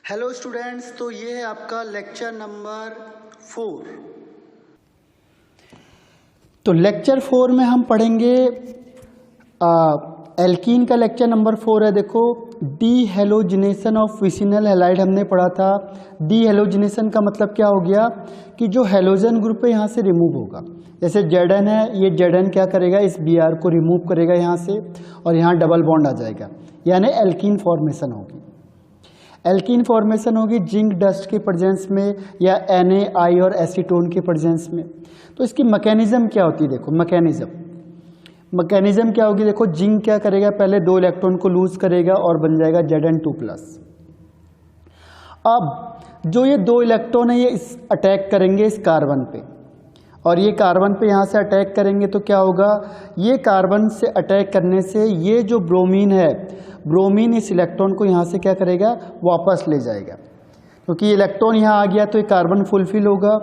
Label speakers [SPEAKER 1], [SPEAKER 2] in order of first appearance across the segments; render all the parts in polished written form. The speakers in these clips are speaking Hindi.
[SPEAKER 1] हेलो स्टूडेंट्स, तो ये है आपका लेक्चर नंबर 4। तो लेक्चर 4 में हम पढ़ेंगे एल्कीन का लेक्चर नंबर 4 है। देखो, D halogenation of vicinal halide हमने पढ़ा था। डी हेलोजिनेशन का मतलब क्या हो गया कि जो हेलोजन ग्रुप है यहाँ से रिमूव होगा। जैसे जेडन है, ये जेडन क्या करेगा, इस बी आर को रिमूव करेगा यहाँ से और यहाँ डबल बॉन्ड आ जाएगा, यानी एल्कीन फॉर्मेशन होगी। एल्कीन फॉर्मेशन होगी जिंक डस्ट के प्रेजेंस में या NaI और एसीटोन के प्रेजेंस में। तो इसकी मैकेनिज्म क्या होती है, देखो मैकेनिज्म क्या होगी। देखो, जिंक क्या करेगा, पहले 2 इलेक्ट्रॉन को लूज करेगा और बन जाएगा Zn2+। अब जो ये 2 इलेक्ट्रॉन है ये अटैक करेंगे इस कार्बन पे, और ये कार्बन पे यहाँ से अटैक करेंगे तो क्या होगा, ये कार्बन से अटैक करने से ये जो ब्रोमीन है, ब्रोमीन इस इलेक्ट्रॉन को यहाँ से क्या करेगा, वापस ले जाएगा। क्योंकि इलेक्ट्रॉन यहाँ आ गया तो ये कार्बन फुलफिल होगा।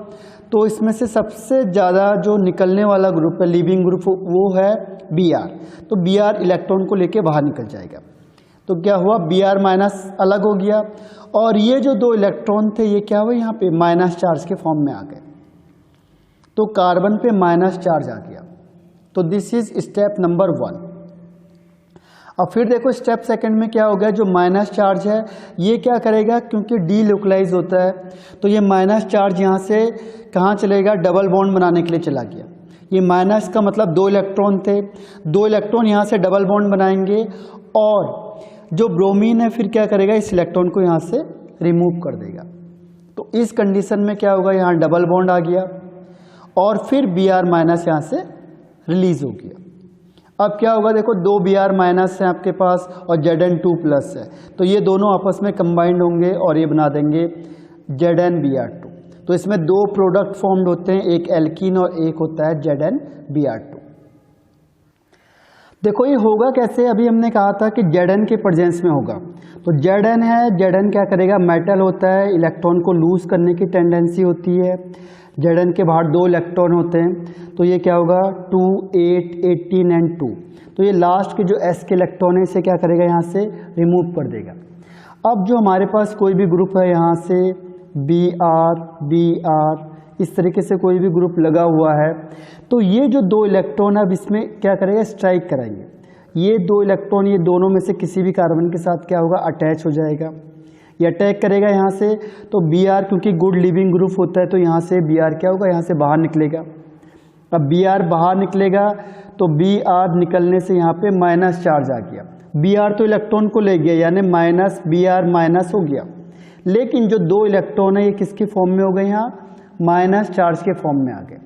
[SPEAKER 1] तो इसमें से सबसे ज़्यादा जो निकलने वाला ग्रुप है, लिविंग ग्रुप, वो है Br। तो Br इलेक्ट्रॉन को लेके बाहर निकल जाएगा। तो क्या हुआ, Br- अलग हो गया, और ये जो 2 इलेक्ट्रॉन थे ये क्या हुआ, यहाँ पे माइनस चार्ज के फॉर्म में आ गए। तो कार्बन पे माइनस चार्ज आ गया। तो दिस इज स्टेप नंबर 1। अब फिर देखो स्टेप सेकंड में क्या होगा, जो माइनस चार्ज है ये क्या करेगा, क्योंकि डीलोकलाइज होता है तो ये माइनस चार्ज यहाँ से कहाँ चलेगा, डबल बॉन्ड बनाने के लिए चला गया। ये माइनस का मतलब 2 इलेक्ट्रॉन थे, 2 इलेक्ट्रॉन यहाँ से डबल बॉन्ड बनाएंगे, और जो ब्रोमीन है फिर क्या करेगा, इस इलेक्ट्रॉन को यहाँ से रिमूव कर देगा। तो इस कंडीशन में क्या होगा, यहाँ डबल बॉन्ड आ गया और फिर Br- यहाँ से रिलीज हो गया। अब क्या होगा, देखो 2 Br- है आपके पास और Zn2+ है, तो ये दोनों आपस में कंबाइंड होंगे और ये बना देंगे ZnBr2। तो इसमें 2 प्रोडक्ट फॉर्म्ड होते हैं, एक एल्कीन और एक होता है ZnBr2। देखो ये होगा कैसे, अभी हमने कहा था कि Zn के प्रेजेंस में होगा। तो Zn है, Zn क्या करेगा, मेटल होता है, इलेक्ट्रॉन को लूज करने की टेंडेंसी होती है। Zn के बाहर 2 इलेक्ट्रॉन होते हैं, तो ये क्या होगा, 2, 8, 18 एंड 2। तो ये लास्ट के जो S के इलेक्ट्रॉन है इसे क्या करेगा, यहाँ से रिमूव कर देगा। अब जो हमारे पास कोई भी ग्रुप है, यहाँ से Br, इस तरीके से कोई भी ग्रुप लगा हुआ है, तो ये जो 2 इलेक्ट्रॉन अब इसमें क्या करेगा, स्ट्राइक कराएंगे। ये 2 इलेक्ट्रॉन ये दोनों में से किसी भी कार्बन के साथ क्या होगा, अटैच हो जाएगा। ये अटैक करेगा यहाँ से, तो Br क्योंकि गुड लिविंग ग्रुप होता है तो यहाँ से Br क्या होगा, यहाँ से बाहर निकलेगा। अब Br बाहर निकलेगा तो Br निकलने से यहाँ पे माइनस चार्ज आ गया। Br तो इलेक्ट्रॉन को ले गया, यानी माइनस Br- हो गया, लेकिन जो 2 इलेक्ट्रॉन है ये किसके फॉर्म में हो गए, यहाँ माइनस चार्ज के फॉर्म में आ गए।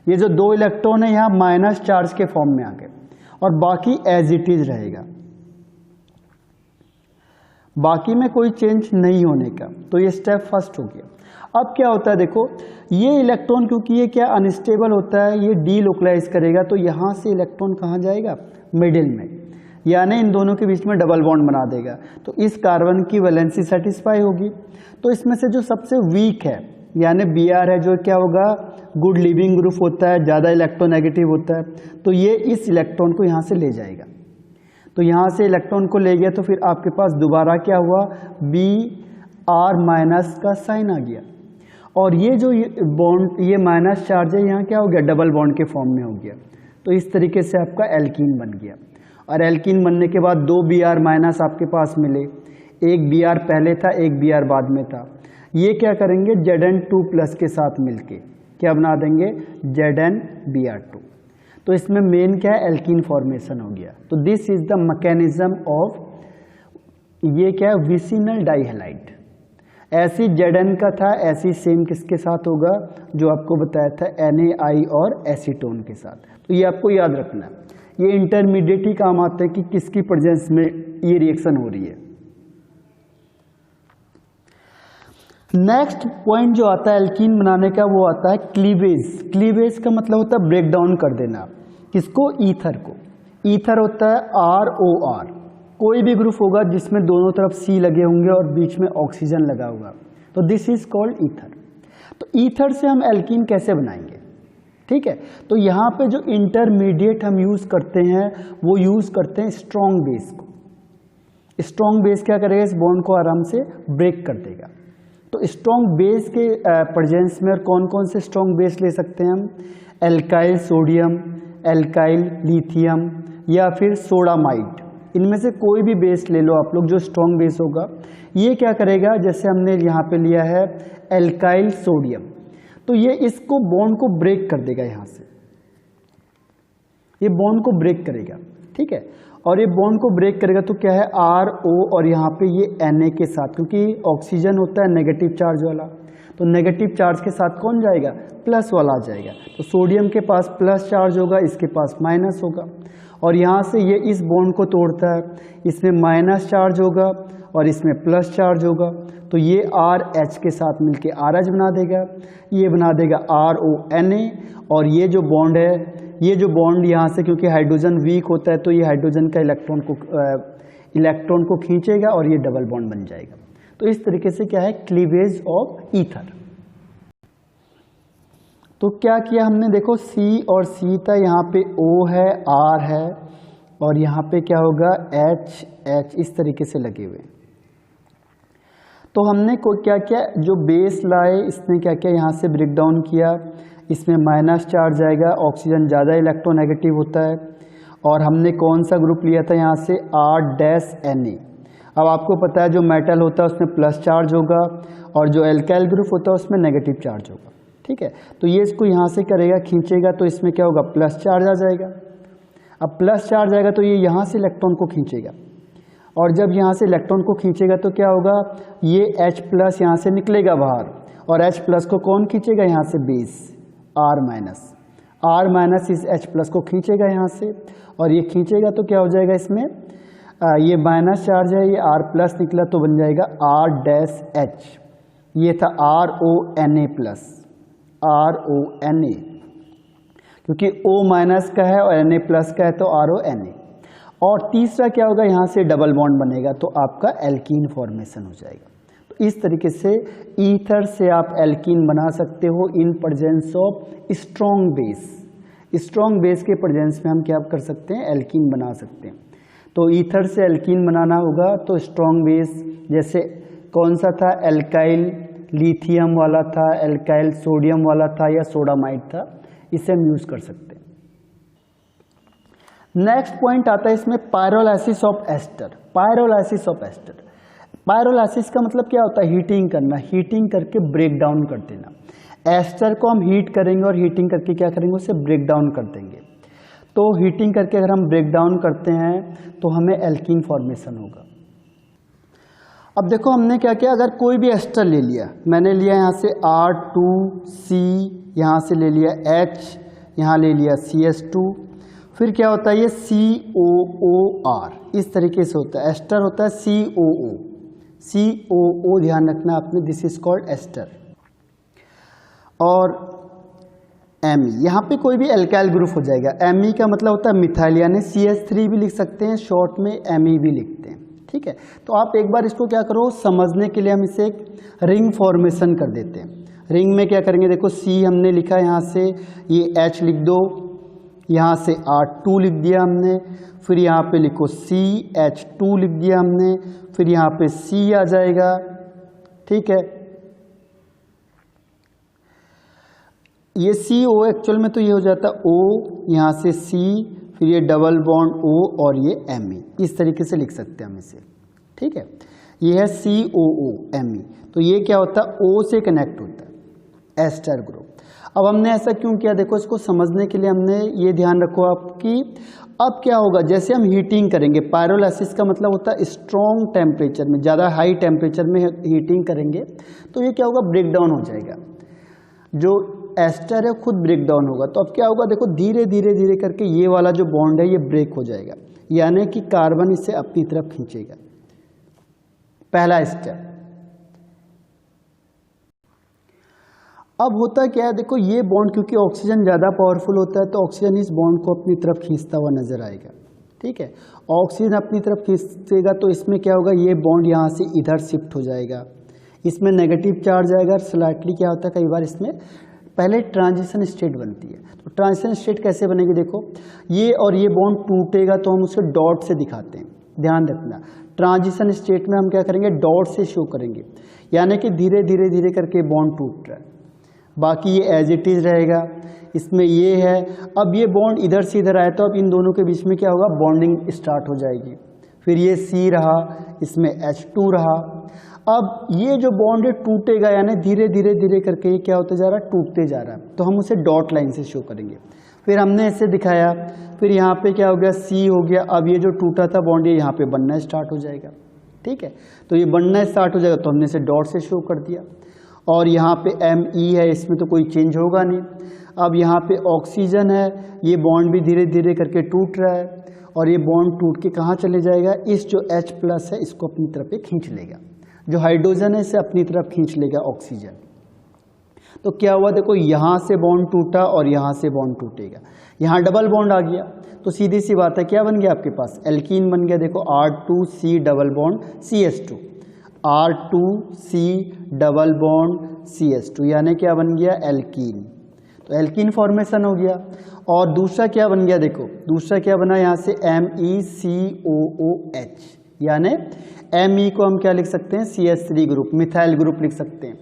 [SPEAKER 1] ये जो 2 इलेक्ट्रॉन है यहाँ माइनस चार्ज के फॉर्म में आ गए, और बाकी एज इट इज रहेगा, बाकी में कोई चेंज नहीं होने का। तो ये स्टेप फर्स्ट हो गया। अब क्या होता है, देखो ये इलेक्ट्रॉन क्योंकि ये क्या अनस्टेबल होता है, ये डीलोकलाइज करेगा, तो यहाँ से इलेक्ट्रॉन कहाँ जाएगा, मिडिल में, यानी इन दोनों के बीच में डबल बॉन्ड बना देगा। तो इस कार्बन की वैलेंसी सेटिस्फाई होगी। तो इसमें से जो सबसे वीक है यानी Br है, जो क्या होगा, गुड लिविंग ग्रुप होता है, ज़्यादा इलेक्ट्रोनेगेटिव होता है, तो ये इस इलेक्ट्रॉन को यहाँ से ले जाएगा। तो यहाँ से इलेक्ट्रॉन को ले गया तो फिर आपके पास दोबारा क्या हुआ, Br- का साइन आ गया, और ये जो बॉन्ड, ये माइनस चार्ज है, यहाँ क्या हो गया, डबल बॉन्ड के फॉर्म में हो गया। तो इस तरीके से आपका एल्कीन बन गया। और एल्कीन बनने के बाद 2 Br- आपके पास मिले, एक Br पहले था, एक Br बाद में था। ये क्या करेंगे, Zn2+ के साथ मिलके क्या बना देंगे, ZnBr2। तो इसमें मेन क्या है, एल्कीन फॉर्मेशन हो गया। तो this is the mechanism of, ये क्या है, विसिनल डाइहैलाइड। ऐसी Zn का था, ऐसी सेम किसके साथ होगा, जो आपको बताया था NaI और एसीटोन के साथ। तो ये आपको याद रखना है, ये इंटरमीडिएट ही काम आते हैं कि किसकी प्रेजेंस में ये रिएक्शन हो रही है। नेक्स्ट पॉइंट जो आता है एल्कीन बनाने का, वो आता है क्लीवेज। क्लीवेज का मतलब होता है ब्रेक डाउन कर देना। किसको, ईथर को। ईथर होता है ROR। कोई भी ग्रुप होगा जिसमें दोनों तरफ C लगे होंगे और बीच में ऑक्सीजन लगा होगा, तो दिस इज कॉल्ड ईथर। तो ईथर से हम एल्कीन कैसे बनाएंगे, ठीक है। तो यहाँ पे जो इंटरमीडिएट हम यूज करते हैं वो यूज करते हैं स्ट्रॉन्ग बेस को। स्ट्रॉन्ग बेस क्या करेगा, इस बॉन्ड को आराम से ब्रेक कर देगा। तो स्ट्रॉन्ग बेस के प्रेजेंस में और कौन कौन से स्ट्रॉन्ग बेस ले सकते हैं हम, एल्काइल सोडियम, एल्काइल लिथियम या फिर सोडामाइड, इनमें से कोई भी बेस ले लो आप लोग जो स्ट्रॉन्ग बेस होगा। ये क्या करेगा, जैसे हमने यहाँ पे लिया है एल्काइल सोडियम, तो ये इसको बॉन्ड को ब्रेक कर देगा, यहाँ से ये बॉन्ड को ब्रेक करेगा, ठीक है। और ये बॉन्ड को ब्रेक करेगा तो क्या है RO, और यहाँ पे ये Na के साथ, क्योंकि ऑक्सीजन होता है नेगेटिव चार्ज वाला, तो नेगेटिव चार्ज के साथ कौन जाएगा, प्लस वाला आ जाएगा। तो सोडियम के पास प्लस चार्ज होगा, इसके पास माइनस होगा, और यहाँ से ये इस बॉन्ड को तोड़ता है, इसमें माइनस चार्ज होगा और इसमें प्लस चार्ज होगा, तो ये RH के साथ मिलके RH बना देगा, ये बना देगा RONA, और ये जो बॉन्ड है, ये जो बॉन्ड यहाँ से, क्योंकि हाइड्रोजन वीक होता है तो ये हाइड्रोजन का इलेक्ट्रॉन को खींचेगा और ये डबल बॉन्ड बन जाएगा। तो इस तरीके से क्या है, क्लीवेज ऑफ ईथर। तो क्या किया हमने, देखो C और C था, यहाँ पे O है, R है, और यहाँ पे क्या होगा H, इस तरीके से लगे हुए। तो हमने को क्या किया, जो बेस लाए इसने क्या किया, यहाँ से ब्रेक डाउन किया, इसमें माइनस चार्ज आएगा, ऑक्सीजन ज़्यादा इलेक्ट्रोनेगेटिव होता है, और हमने कौन सा ग्रुप लिया था यहाँ से R-Na। अब आपको पता है जो मेटल होता है उसमें प्लस चार्ज होगा, और जो एल्काइल ग्रुप होता है उसमें नेगेटिव चार्ज होगा, ठीक है। तो ये इसको यहाँ से करेगा, खींचेगा, तो इसमें क्या होगा, प्लस चार्ज आ जाएगा। अब प्लस चार्ज आएगा तो ये यहाँ से इलेक्ट्रॉन को खींचेगा, और जब यहाँ से इलेक्ट्रॉन को खींचेगा तो क्या होगा, ये H+ यहाँ से निकलेगा बाहर, और H+ को कौन खींचेगा, यहाँ से बेस R- इस H+ को खींचेगा यहाँ से, और ये खींचेगा तो क्या हो जाएगा, इसमें ये माइनस चार्ज है, ये R+ निकला तो बन जाएगा R-H, ये था RONA+, क्योंकि O- का है और Na+ का है तो RONA। और तीसरा क्या होगा, यहाँ से डबल बॉन्ड बनेगा तो आपका एल्कीन फॉर्मेशन हो जाएगा। तो इस तरीके से ईथर से आप एल्कीन बना सकते हो in presence of strong base. Strong base के प्रेजेंस में हम क्या कर सकते हैं, एल्कीन बना सकते हैं। तो ईथर से एल्कीन बनाना होगा तो स्ट्रॉन्ग बेस जैसे कौन सा था, एल्काइल लिथियम वाला था, एल्काइल सोडियम वाला था, या सोडामाइड था, इसे हम यूज कर सकते हैं। नेक्स्ट पॉइंट आता है इसमें pyrolysis of ester. Pyrolysis of ester, pyrolysis का मतलब क्या होता है, हीटिंग करना, हीटिंग करके ब्रेक डाउन कर देना। एस्टर को हम हीट करेंगे और हीटिंग करके क्या करेंगे, उसे ब्रेक डाउन कर देंगे। तो हीटिंग करके अगर हम ब्रेक डाउन करते हैं तो हमें एल्कीन फॉर्मेशन होगा। अब देखो हमने क्या किया, अगर कोई भी एस्टर ले लिया, मैंने लिया यहाँ से R2C, यहाँ से ले लिया H, यहाँ ले लिया CH2, फिर क्या होता है ये COOR, इस तरीके से होता है। एस्टर होता है COO, ध्यान रखना आपने, दिस इज कॉल्ड एस्टर। और Me, यहाँ पे कोई भी एल्काइल ग्रुप हो जाएगा। Me का मतलब होता है मिथाइल, यानी CH3 भी लिख सकते हैं, शॉर्ट में Me भी लिखते हैं, ठीक है। तो आप एक बार इसको क्या करो, समझने के लिए हम इसे एक रिंग फॉर्मेशन कर देते हैं। रिंग में क्या करेंगे, देखो C हमने लिखा है, यहाँ से ये H लिख दो, यहाँ से R2 लिख दिया हमने, फिर यहाँ पे लिखो CH2 लिख दिया हमने, फिर यहाँ पे C आ जाएगा, ठीक है। ये CO एक्चुअल में तो ये हो जाता O, यहाँ से C, फिर ये डबल बॉन्ड O और ये Me, इस तरीके से लिख सकते हैं हम इसे, ठीक है। ये है COO Me, तो ये क्या होता है, O से कनेक्ट होता है एस्टर ग्रुप। अब हमने ऐसा क्यों किया, देखो इसको समझने के लिए हमने ये ध्यान रखो आपकी, अब क्या होगा, जैसे हम हीटिंग करेंगे, पायरोलाइसिस का मतलब होता है स्ट्रॉन्ग टेम्परेचर में, ज़्यादा हाई टेम्परेचर में हीटिंग करेंगे तो ये क्या होगा, ब्रेक डाउन हो जाएगा, जो एस्टर है खुद ब्रेक डाउन होगा। तो अब क्या होगा, देखो धीरे धीरे धीरे करके ये वाला जो बॉन्ड है ये ब्रेक हो जाएगा, यानी कि कार्बन इसे अपनी तरफ खींचेगा, पहला स्टेप। अब होता क्या है, देखो ये बॉन्ड, क्योंकि ऑक्सीजन ज़्यादा पावरफुल होता है तो ऑक्सीजन इस बॉन्ड को अपनी तरफ खींचता हुआ नजर आएगा, ठीक है। ऑक्सीजन अपनी तरफ खींचेगा तो इसमें क्या होगा, ये बॉन्ड यहाँ से इधर शिफ्ट हो जाएगा, इसमें नेगेटिव चार्ज आएगा। स्लाइटली क्या होता है, कई बार इसमें पहले ट्रांजिशन स्टेट बनती है। तो ट्रांजिशन स्टेट कैसे बनेगी, देखो ये और ये बॉन्ड टूटेगा तो हम उसे डॉट से दिखाते हैं, ध्यान रखना। ट्रांजिशन स्टेट में हम क्या करेंगे, डॉट से शो करेंगे, यानी कि धीरे धीरे धीरे करके बॉन्ड टूट रहा है। बाकी ये एज इट इज रहेगा। इसमें ये है, अब ये बॉन्ड इधर से इधर आया तो अब इन दोनों के बीच में क्या होगा, बॉन्डिंग स्टार्ट हो जाएगी। फिर ये C रहा, इसमें H2 रहा। अब ये जो बॉन्ड है टूटेगा, यानी धीरे धीरे धीरे करके ये क्या होता जा रहा है, टूटते जा रहा है, तो हम उसे डॉट लाइन से शो करेंगे। फिर हमने इसे दिखाया, फिर यहाँ पे क्या हो गया, C हो गया। अब ये जो टूटा था बॉन्ड ये यहाँ पे बनना स्टार्ट हो जाएगा, ठीक है। तो ये बनना स्टार्ट हो जाएगा तो हमने इसे डॉट से शो कर दिया। और यहाँ पे Me है, इसमें तो कोई चेंज होगा नहीं। अब यहाँ पे ऑक्सीजन है, ये बॉन्ड भी धीरे धीरे करके टूट रहा है, और ये बॉन्ड टूट के कहाँ चले जाएगा, इस जो H+ है इसको अपनी तरफ खींच लेगा, जो हाइड्रोजन है इसे अपनी तरफ खींच लेगा ऑक्सीजन। तो क्या हुआ, देखो यहाँ से बॉन्ड टूटा और यहाँ से बॉन्ड टूटेगा, यहाँ डबल बॉन्ड आ गया, तो सीधी सी बात है क्या बन गया आपके पास, एल्कीन बन गया। देखो R2C double bond CH2, R2C double bond CH2, यानी क्या बन गया, एल्कीन। तो एल्कीन फॉर्मेशन हो गया। और दूसरा क्या बन गया, देखो दूसरा क्या बना, यहाँ से MECOOH, यानी Me को हम क्या लिख सकते हैं, CH3 ग्रुप, मिथाइल ग्रुप लिख सकते हैं।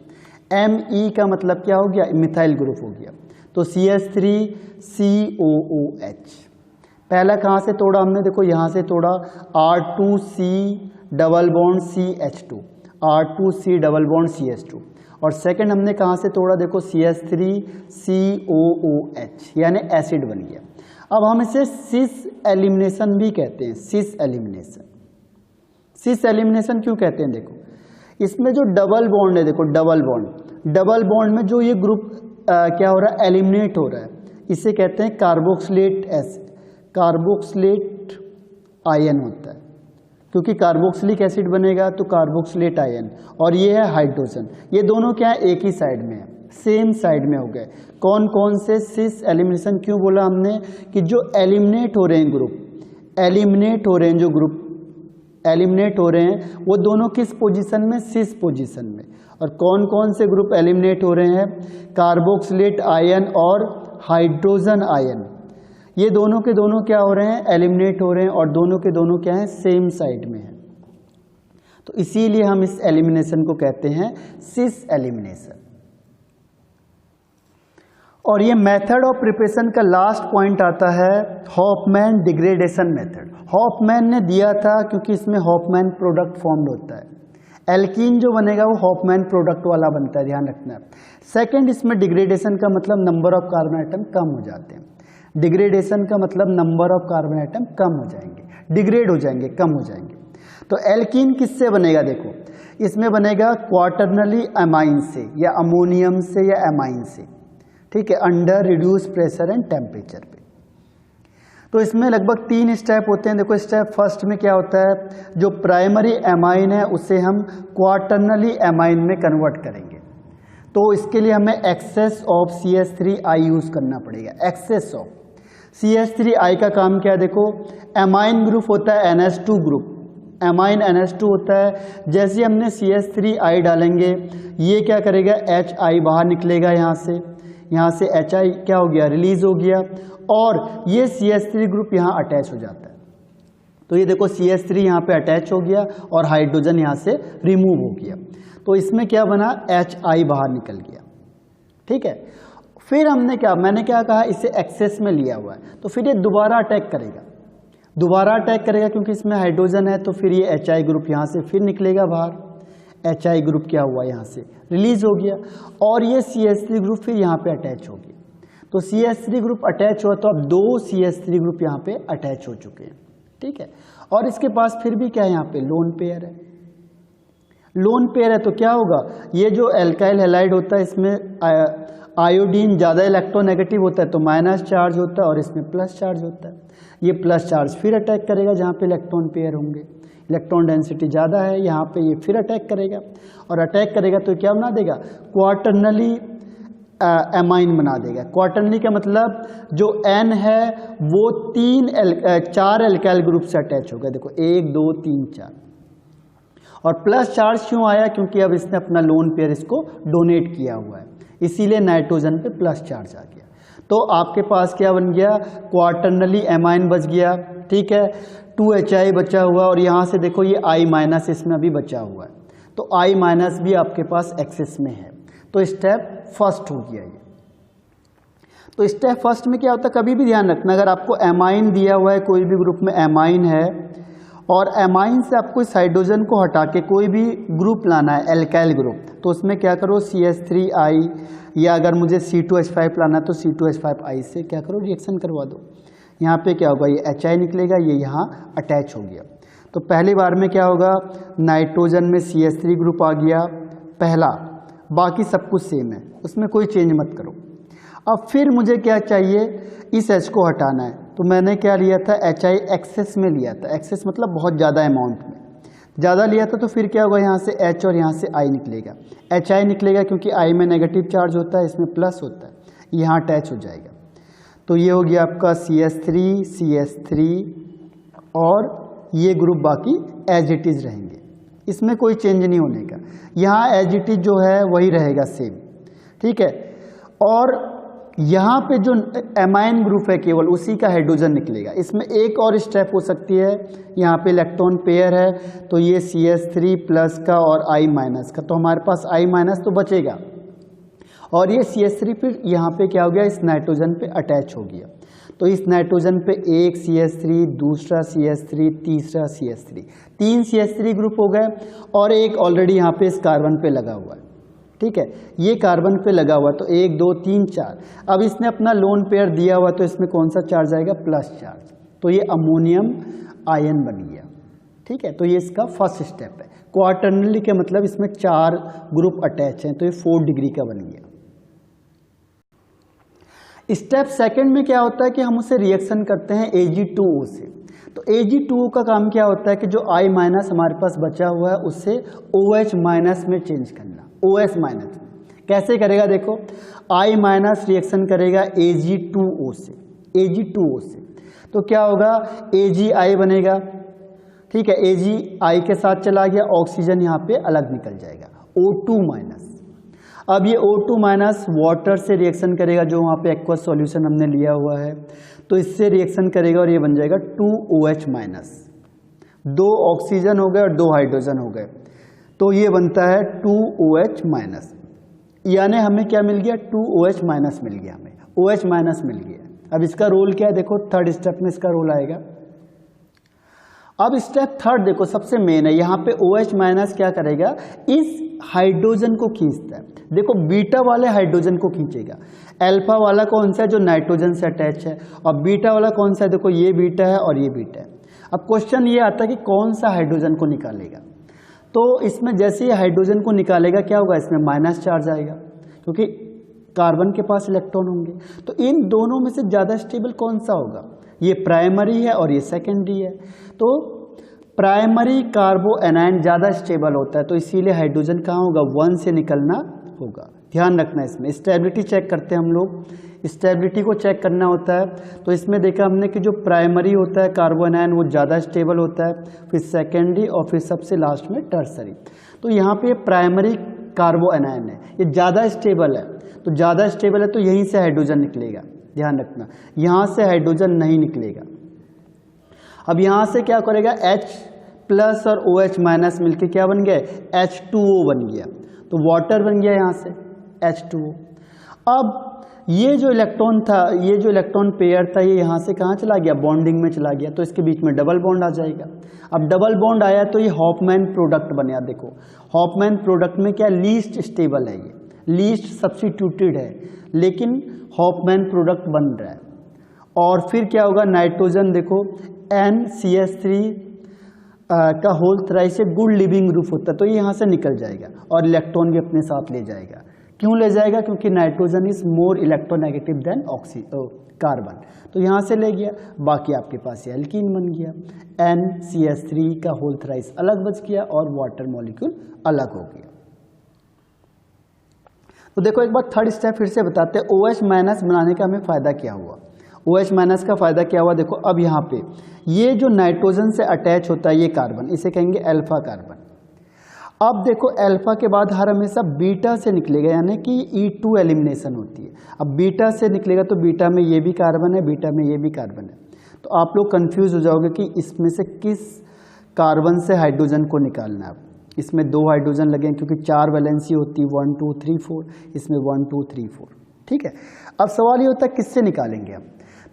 [SPEAKER 1] Me का मतलब क्या हो गया, मिथाइल ग्रुप हो गया। तो CH3COOH। पहला कहाँ से तोड़ा हमने, देखो यहाँ से तोड़ा, R2C double bond CH2, R2C double bond CH2। और सेकंड हमने कहाँ से तोड़ा, देखो CH3COOH, यानी एसिड बन गया। अब हम इसे सिस एलिमिनेशन भी कहते हैं, सिस एलिमिनेशन। सिस एलिमिनेशन क्यों कहते हैं, देखो इसमें जो डबल बॉन्ड है, देखो डबल बॉन्ड में जो ये ग्रुप क्या हो रहा है, एलिमिनेट हो रहा है, इसे कहते हैं कार्बोक्सिलेट एसिड, कार्बोक्सिलेट आयन होता है, क्योंकि कार्बोक्सिलिक एसिड बनेगा तो कार्बोक्सिलेट आयन, और ये है हाइड्रोजन। ये दोनों क्या है, एक ही साइड में है, सेम साइड में हो गए। कौन कौन से, सिस एलिमिनेशन क्यों बोला हमने, कि जो एलिमिनेट हो रहे हैं ग्रुप, एलिमिनेट हो रहे हैं, जो ग्रुप एलिमिनेट हो रहे हैं वो दोनों किस पोजीशन में, सिस पोजीशन में। और कौन कौन से ग्रुप एलिमिनेट हो रहे हैं, कार्बोक्सिलेट आयन और हाइड्रोजन आयन, ये दोनों के दोनों क्या हो रहे हैं, एलिमिनेट हो रहे हैं, और दोनों के दोनों क्या हैं, सेम साइड में है। तो इसीलिए हम इस एलिमिनेशन को कहते हैं सिस एलिमिनेशन। और ये मेथड ऑफ प्रिपरेशन का लास्ट पॉइंट आता है हॉफमैन डिग्रेडेशन मेथड। हॉफमैन ने दिया था क्योंकि इसमें हॉफमैन प्रोडक्ट फॉर्म्ड होता है। एल्कीन जो बनेगा वो हॉफमैन प्रोडक्ट वाला बनता है, ध्यान रखना। सेकंड, इसमें डिग्रेडेशन का मतलब नंबर ऑफ कार्बन आइटम कम हो जाते हैं। डिग्रेडेशन का मतलब नंबर ऑफ कार्बन आइटम कम हो जाएंगे, डिग्रेड हो जाएंगे, कम हो जाएंगे। तो एल्कीन किससे बनेगा, देखो इसमें बनेगा क्वाटर्नली अमाइन से, या अमोनियम से, या एमाइन से, ठीक है, under reduce pressure and temperature पे। तो इसमें लगभग 3 स्टेप होते हैं। देखो स्टेप फर्स्ट में क्या होता है, जो प्राइमरी एमाइन है उसे हम क्वाटर्नली एमाइन में कन्वर्ट करेंगे। तो इसके लिए हमें एक्सेस ऑफ CH3I यूज करना पड़ेगा। एक्सेस ऑफ CH3I का काम क्या है, देखो एमाइन ग्रुप होता है NH2 ग्रुप, एमाइन NH2 होता है। जैसे हमने CH3I डालेंगे ये क्या करेगा, HI बाहर निकलेगा, यहाँ से HI क्या हो गया, रिलीज हो गया, और ये CH3 ग्रुप यहाँ अटैच हो जाता है। तो ये देखो CH3 यहाँ पे अटैच हो गया और हाइड्रोजन यहाँ से रिमूव हो गया। तो इसमें क्या बना, HI बाहर निकल गया, ठीक है। फिर हमने क्या, मैंने क्या कहा, इसे एक्सेस में लिया हुआ है, तो फिर ये दोबारा अटैक करेगा, क्योंकि इसमें हाइड्रोजन है। तो फिर ये HI ग्रुप यहाँ से फिर निकलेगा बाहर, HI ग्रुप क्या हुआ, यहाँ से रिलीज हो गया, और ये CH3 ग्रुप फिर यहाँ पे अटैच हो गया। तो CH3 ग्रुप अटैच हुआ, तो अब 2 CH3 ग्रुप यहाँ पे अटैच हो चुके हैं, ठीक है। और इसके पास फिर भी क्या है, यहाँ पे लोन पेयर है। लोन पेयर है तो क्या होगा, ये जो एल्काइल हैलाइड होता है इसमें आयोडीन ज़्यादा इलेक्ट्रोनेगेटिव होता है तो माइनस चार्ज होता है, और इसमें प्लस चार्ज होता है। ये प्लस चार्ज फिर अटैक करेगा जहाँ पे इलेक्ट्रॉन पेयर होंगे, इलेक्ट्रॉन डेंसिटी ज़्यादा है यहाँ पे, ये फिर अटैक करेगा, और अटैक करेगा तो क्या बना देगा, क्वाटर्नली एमाइन बना देगा। क्वाटर्नली का मतलब जो N है वो 4 एल्काइल ग्रुप से अटैच होगा। देखो 1 2 3 4, और प्लस चार्ज क्यों आया, क्योंकि अब इसने अपना लोन पेयर इसको डोनेट किया हुआ है, इसीलिए नाइट्रोजन पे प्लस चार्ज आ गया। तो आपके पास क्या बन गया, क्वाटर्नली एमाइन बच गया, ठीक है। 2HI बचा हुआ और यहाँ से देखो ये I माइनस इसमें अभी बचा हुआ है, तो I माइनस भी आपके पास एक्सेस में है। तो स्टेप फर्स्ट हो गया ये। तो स्टेप फर्स्ट में क्या होता है, कभी भी ध्यान रखना, अगर आपको एमाइन दिया हुआ है, कोई भी ग्रुप में एमाइन है और एमाइन से आपको इस हाइड्रोजन को हटा के कोई भी ग्रुप लाना है, एल्काइल ग्रुप, तो उसमें क्या करो CH3I, या अगर मुझे C2H5 लाना है तो C2H5I से क्या करो रिएक्शन करवा दो। यहाँ पे क्या होगा, ये HI निकलेगा, ये यहाँ अटैच हो गया। तो पहली बार में क्या होगा, नाइट्रोजन में CH3 ग्रुप आ गया पहला, बाकी सब कुछ सेम है, उसमें कोई चेंज मत करो। अब फिर मुझे क्या चाहिए, इस H को हटाना है, तो मैंने क्या लिया था, HI एक्सेस में लिया था। एक्सेस मतलब बहुत ज़्यादा अमाउंट में ज़्यादा लिया था, तो फिर क्या होगा, यहाँ से H और यहाँ से I निकलेगा, HI निकलेगा क्योंकि I में नेगेटिव चार्ज होता है, इसमें प्लस होता है, यहाँ अटैच हो जाएगा। तो ये हो गया आपका CH3 और ये ग्रुप बाकी एज इट इज़ रहेंगे, इसमें कोई चेंज नहीं होने का, यहाँ एज इट इज जो है वही रहेगा सेम, ठीक है। और यहाँ पे जो एमाइन ग्रुप है केवल उसी का हाइड्रोजन निकलेगा। इसमें एक और स्टेप हो सकती है, यहाँ पे इलेक्ट्रॉन पेयर है, तो ये CH3 प्लस का और I माइनस का, तो हमारे पास I माइनस तो बचेगा और ये CH3 फिर यहाँ पे क्या हो गया, इस नाइट्रोजन पे अटैच हो गया। तो इस नाइट्रोजन पे एक CH3, दूसरा CH3, तीसरा CH3, 3 CH3 ग्रुप हो गए और एक ऑलरेडी यहाँ पे इस कार्बन पे लगा हुआ है, ठीक है, ये कार्बन पे लगा हुआ, तो 1 2 3 4। अब इसने अपना लोन पेयर दिया हुआ, तो इसमें कौन सा चार्ज आएगा, प्लस चार्ज, तो ये अमोनियम आयन बन गया, ठीक है। तो ये इसका फर्स्ट स्टेप है। क्वार्टरनली के मतलब इसमें 4 ग्रुप अटैच हैं, तो ये 4 डिग्री का बन गया। स्टेप सेकंड में क्या होता है कि हम उसे रिएक्शन करते हैं Ag2O से। तो Ag2O का काम क्या होता है कि जो I माइनस हमारे पास बचा हुआ है उसे OH माइनस में चेंज करना। OS माइनस में कैसे करेगा, देखो I माइनस रिएक्शन करेगा Ag2O से, तो क्या होगा, AgI बनेगा, ठीक है, AgI के साथ चला गया, ऑक्सीजन यहाँ पे अलग निकल जाएगा, O2 माइनस। अब ये O2 माइनस वाटर से रिएक्शन करेगा, जो वहाँ पे एक्वस सॉल्यूशन हमने लिया हुआ है, तो इससे रिएक्शन करेगा और ये बन जाएगा 2OH माइनस, 2 ऑक्सीजन हो गए और 2 हाइड्रोजन हो गए, तो ये बनता है 2OH माइनस, यानी हमें क्या मिल गया, 2OH माइनस मिल गया, हमें OH माइनस मिल गया। अब इसका रोल क्या है, देखो थर्ड स्टेप में इसका रोल आएगा। अब स्टेप थर्ड देखो सबसे मेन है, यहाँ पे OH माइनस क्या करेगा, इस हाइड्रोजन को खींचता है। देखो बीटा वाले हाइड्रोजन को खींचेगा, अल्फा वाला कौन सा है, जो नाइट्रोजन से अटैच है, और बीटा वाला कौन सा है, देखो ये बीटा है और ये बीटा है। अब क्वेश्चन ये आता है कि कौन सा हाइड्रोजन को निकालेगा, तो इसमें जैसे ये हाइड्रोजन को निकालेगा क्या होगा, इसमें माइनस चार्ज आएगा क्योंकि कार्बन के पास इलेक्ट्रॉन होंगे। तो इन दोनों में से ज़्यादा स्टेबल कौन सा होगा, ये प्राइमरी है और ये सेकेंडरी है, तो प्राइमरी कार्बो एनायन ज़्यादा स्टेबल होता है, तो इसीलिए हाइड्रोजन कहाँ होगा, 1 से निकलना होगा। ध्यान रखना, इसमें स्टेबिलिटी चेक करते हैं हम लोग, स्टेबिलिटी को चेक करना होता है। तो इसमें देखा हमने कि जो प्राइमरी होता है कार्बो एनायन वो ज़्यादा स्टेबल होता है, फिर सेकेंडरी और फिर सबसे लास्ट में टर्सरी। तो यहाँ पे प्राइमरी कार्बो एनायन है, ये ज़्यादा स्टेबल है, तो ज़्यादा स्टेबल है तो यहीं से हाइड्रोजन निकलेगा। ध्यान रखना, यहाँ से हाइड्रोजन नहीं निकलेगा। अब यहाँ से क्या करेगा, H प्लस और OH माइनस मिलके क्या बन गया, H2O बन गया, तो वाटर बन गया यहाँ से H2O। अब ये जो इलेक्ट्रॉन था, ये जो इलेक्ट्रॉन पेयर था, ये यहाँ से कहाँ चला गया, बॉन्डिंग में चला गया, तो इसके बीच में डबल बॉन्ड आ जाएगा। अब डबल बॉन्ड आया तो ये हॉफमैन प्रोडक्ट बना। देखो हॉफमैन प्रोडक्ट में क्या, लीस्ट स्टेबल है, ये लीस्ट सब्स्टिट्यूटेड है, लेकिन हॉफमैन प्रोडक्ट बन रहा है। और फिर क्या होगा, नाइट्रोजन देखो NCH3 का होल थ्राइस से गुड लिविंग ग्रुप होता है, तो ये यहाँ से निकल जाएगा और इलेक्ट्रॉन भी अपने साथ ले जाएगा। क्यों ले जाएगा, क्योंकि nitrogen is more electronegative than carbon, तो यहाँ से ले गया। बाकी आपके पास ये एल्कीन बन गया, NCH3 का होल थ्राइस अलग बच गया और वाटर मॉलिक्यूल अलग हो गया। तो देखो एक बार थर्ड स्टेप फिर से बताते हैं, OH माइनस बनाने का हमें फायदा क्या हुआ। OH माइनस का फायदा क्या हुआ, देखो अब यहाँ पे ये जो नाइट्रोजन से अटैच होता है ये कार्बन, इसे कहेंगे अल्फा कार्बन। अब देखो अल्फा के बाद हर हमेशा बीटा से निकलेगा, यानी कि E2 एलिमिनेशन होती है। अब बीटा से निकलेगा तो बीटा में ये भी कार्बन है, बीटा में ये भी कार्बन है, तो आप लोग कंफ्यूज हो जाओगे कि इसमें से किस कार्बन से हाइड्रोजन को निकालना है। इसमें 2 हाइड्रोजन लगे क्योंकि 4 वैलेंसी होती है, 1 2 3 4, इसमें 1 2 3 4। ठीक है, अब सवाल ये होता है किससे निकालेंगे हम।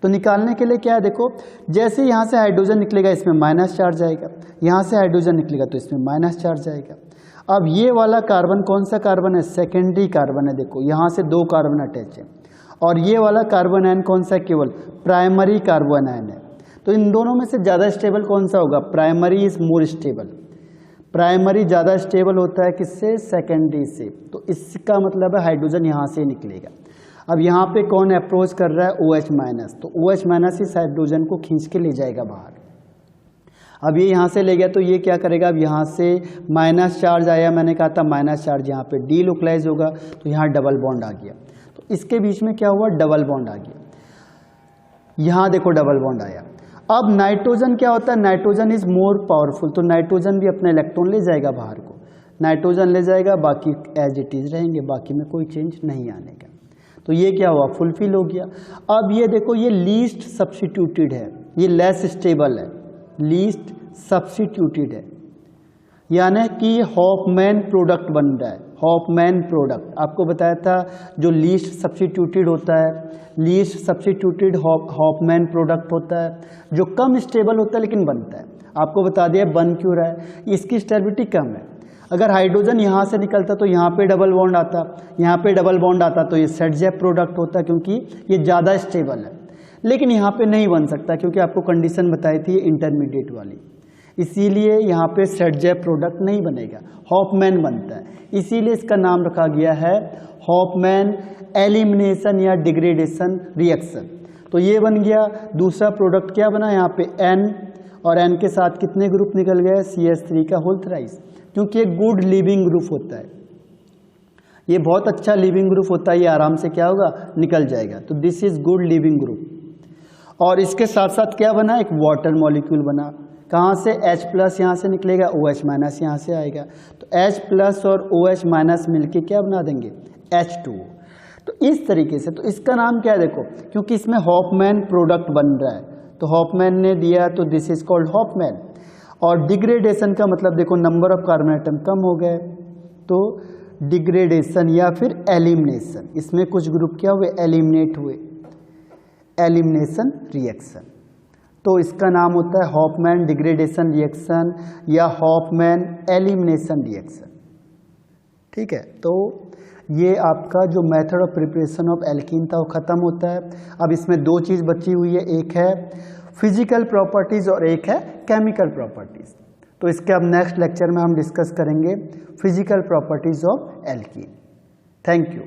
[SPEAKER 1] तो निकालने के लिए क्या है, देखो जैसे यहाँ से हाइड्रोजन निकलेगा इसमें माइनस चार्ज आएगा, यहाँ से हाइड्रोजन निकलेगा तो इसमें माइनस चार्ज आएगा। अब ये वाला कार्बन कौन सा कार्बन है, सेकेंडरी कार्बन है। देखो यहाँ से 2 कार्बन अटैच है और ये वाला कार्बन आयन कौन सा है, केवल प्राइमरी कार्बन आयन है। तो इन दोनों में से ज़्यादा स्टेबल कौन सा होगा, primary is more stable. Primary ज़्यादा स्टेबल होता है किससे, सेकेंडरी से। तो इसका मतलब है हाइड्रोजन यहाँ से निकलेगा। अब यहाँ पे कौन अप्रोच कर रहा है, OH माइनस। तो OH माइनस इस हाइड्रोजन को खींच के ले जाएगा बाहर। अब ये यहाँ से ले गया तो ये क्या करेगा, अब यहाँ से माइनस चार्ज आया, मैंने कहा था माइनस चार्ज यहाँ पे डीलोकलाइज होगा तो यहाँ डबल बॉन्ड आ गया। तो इसके बीच में क्या हुआ, डबल बॉन्ड आ गया। यहाँ देखो डबल बॉन्ड आया। अब नाइट्रोजन क्या होता है, नाइट्रोजन इज मोर पावरफुल। तो नाइट्रोजन भी अपना इलेक्ट्रॉन ले जाएगा बाहर को, नाइट्रोजन ले जाएगा, बाकी एज इट इज रहेंगे, बाकी में कोई चेंज नहीं आने का। तो ये क्या हुआ, फुलफिल हो गया। अब ये देखो ये लीस्ट सब्स्टिट्यूटेड है, ये लेस स्टेबल है, लीस्ट सब्स्टिट्यूटेड है, यानी कि हॉफमैन प्रोडक्ट बन रहा है। हॉफमैन प्रोडक्ट आपको बताया था, जो लीस्ट सब्स्टिट्यूटेड होता है, लीस्ट सब्स्टिट्यूटेड हॉफमैन प्रोडक्ट होता है, जो कम स्टेबल होता है लेकिन बनता है। आपको बता दिया बन क्यों रहा है, इसकी स्टेबिलिटी कम है। अगर हाइड्रोजन यहाँ से निकलता तो यहाँ पे डबल बॉन्ड आता, यहाँ पे डबल बॉन्ड आता तो ये सेटजेप प्रोडक्ट होता, क्योंकि ये ज़्यादा स्टेबल है। लेकिन यहाँ पे नहीं बन सकता क्योंकि आपको कंडीशन बताई थी इंटरमीडिएट वाली, इसीलिए यहाँ पे सेटजेप प्रोडक्ट नहीं बनेगा, हॉफमैन बनता है। इसीलिए इसका नाम रखा गया है हॉफमैन एलिमिनेशन या डिग्रेडेशन रिएक्शन। तो ये बन गया। दूसरा प्रोडक्ट क्या बना, यहाँ पे N, और N के साथ कितने ग्रुप निकल गए, CH3 का होल थ्राइस, क्योंकि ये गुड लिविंग ग्रुप होता है, ये बहुत अच्छा लिविंग ग्रुप होता है, ये आराम से क्या होगा, निकल जाएगा। तो this is good leaving group. और इसके साथ साथ क्या बना, एक वाटर मॉलिक्यूल बना, कहाँ से, H प्लस यहाँ से निकलेगा, OH माइनस यहाँ से आएगा। तो H प्लस और OH माइनस मिलके क्या बना देंगे, H2। तो इस तरीके से, तो इसका नाम क्या है, देखो क्योंकि इसमें हॉफमैन प्रोडक्ट बन रहा है, तो हॉफमैन ने दिया तो दिस इज कॉल्ड हॉफमैन। और डिग्रेडेशन का मतलब देखो नंबर ऑफ कार्बन आइटम कम हो गए, तो डिग्रेडेशन या फिर एलिमिनेशन, इसमें कुछ ग्रुप क्या हुए, एलिमिनेट हुए, एलिमिनेशन रिएक्शन। तो इसका नाम होता है हॉफमैन डिग्रेडेशन रिएक्शन या हॉफमैन एलिमिनेशन रिएक्शन। ठीक है, तो ये आपका जो method of preparation of alkene था वो खत्म होता है। अब इसमें 2 चीज़ बची हुई है, एक है फिजिकल प्रॉपर्टीज और एक है केमिकल प्रॉपर्टीज। तो इसके अब नेक्स्ट लेक्चर में हम डिस्कस करेंगे physical properties of alkene. Thank you.